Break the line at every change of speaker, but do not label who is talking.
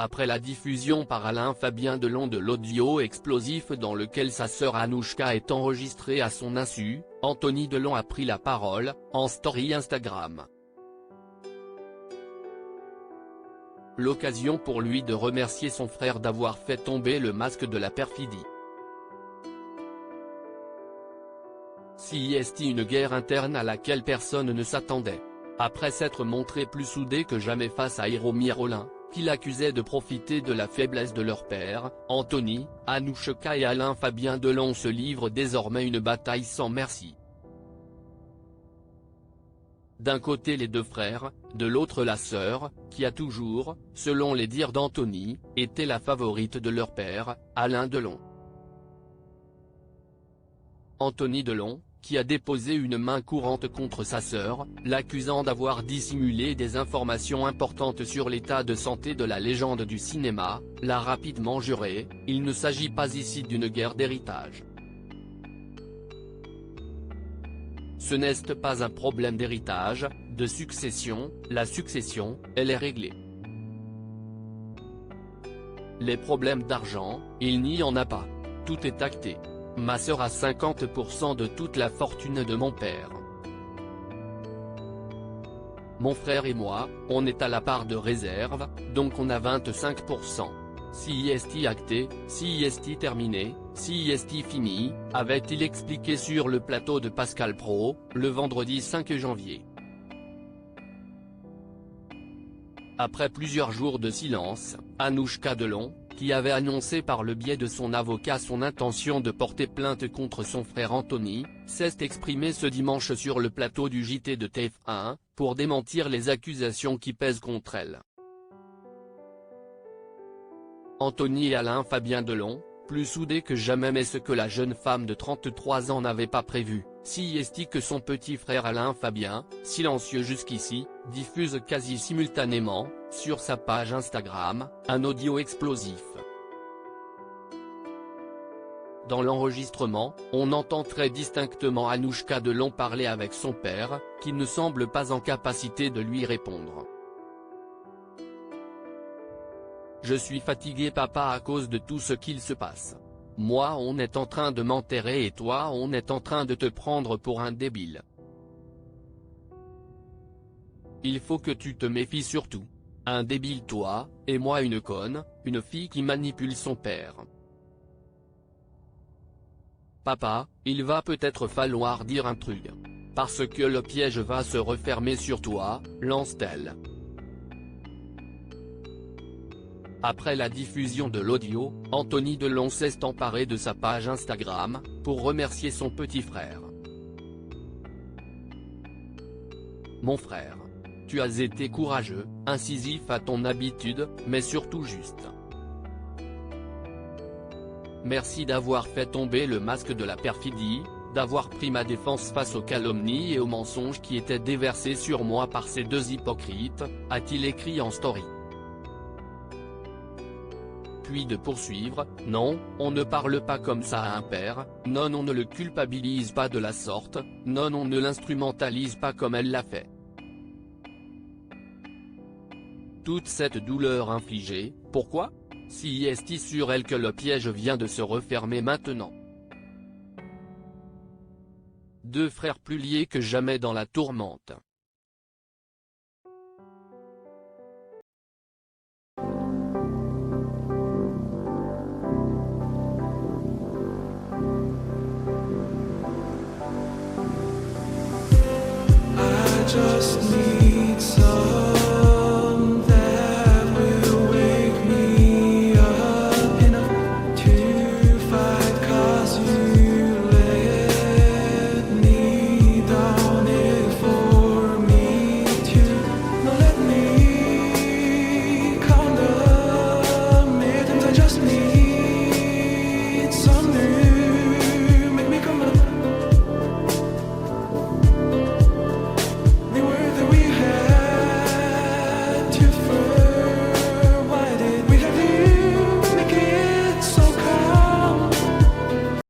Après la diffusion par Alain Fabien Delon de l'audio explosif dans lequel sa sœur Anouchka est enregistrée à son insu, Anthony Delon a pris la parole, en story Instagram. L'occasion pour lui de remercier son frère d'avoir fait tomber le masque de la perfidie. CIST, une guerre interne à laquelle personne ne s'attendait. Après s'être montré plus soudés que jamais face à Héromir Rollin, qui l'accusait de profiter de la faiblesse de leur père, Anthony, Anouchka et Alain Fabien Delon se livrent désormais une bataille sans merci. D'un côté les deux frères, de l'autre la sœur, qui a toujours, selon les dires d'Anthony, été la favorite de leur père, Alain Delon. Anthony Delon, qui a déposé une main courante contre sa sœur, l'accusant d'avoir dissimulé des informations importantes sur l'état de santé de la légende du cinéma, l'a rapidement juré, il ne s'agit pas ici d'une guerre d'héritage. Ce n'est pas un problème d'héritage, de succession, la succession, elle est réglée. Les problèmes d'argent, il n'y en a pas. Tout est acté. Ma sœur a 50% de toute la fortune de mon père. Mon frère et moi, on est à la part de réserve, donc on a 25%. CIST acté, CIST terminé, CIST fini, avait-il expliqué sur le plateau de Pascal Praud, le vendredi 5 janvier. Après plusieurs jours de silence, Anouchka Delon, qui avait annoncé par le biais de son avocat son intention de porter plainte contre son frère Anthony, s'est exprimé ce dimanche sur le plateau du JT de TF1, pour démentir les accusations qui pèsent contre elle. Anthony et Alain Fabien Delon, plus soudés que jamais, mais ce que la jeune femme de 33 ans n'avait pas prévu, CIST que son petit frère Alain Fabien, silencieux jusqu'ici, diffuse quasi simultanément, sur sa page Instagram, un audio explosif. Dans l'enregistrement, on entend très distinctement Anouchka Delon parler avec son père, qui ne semble pas en capacité de lui répondre. Je suis fatigué papa à cause de tout ce qu'il se passe. Moi on est en train de m'enterrer et toi on est en train de te prendre pour un débile. Il faut que tu te méfies surtout. Un débile toi, et moi une conne, une fille qui manipule son père. Papa, il va peut-être falloir dire un truc. Parce que le piège va se refermer sur toi, lance-t-elle. Après la diffusion de l'audio, Anthony Delon s'est emparé de sa page Instagram, pour remercier son petit frère. Mon frère. Tu as été courageux, incisif à ton habitude, mais surtout juste. Merci d'avoir fait tomber le masque de la perfidie, d'avoir pris ma défense face aux calomnies et aux mensonges qui étaient déversés sur moi par ces deux hypocrites, a-t-il écrit en story. Puis de poursuivre, non, on ne parle pas comme ça à un père, non on ne le culpabilise pas de la sorte, non on ne l'instrumentalise pas comme elle l'a fait. Toute cette douleur infligée, pourquoi? CIST sur elle que le piège vient de se refermer maintenant. Deux frères plus liés que jamais dans la tourmente.
I just need some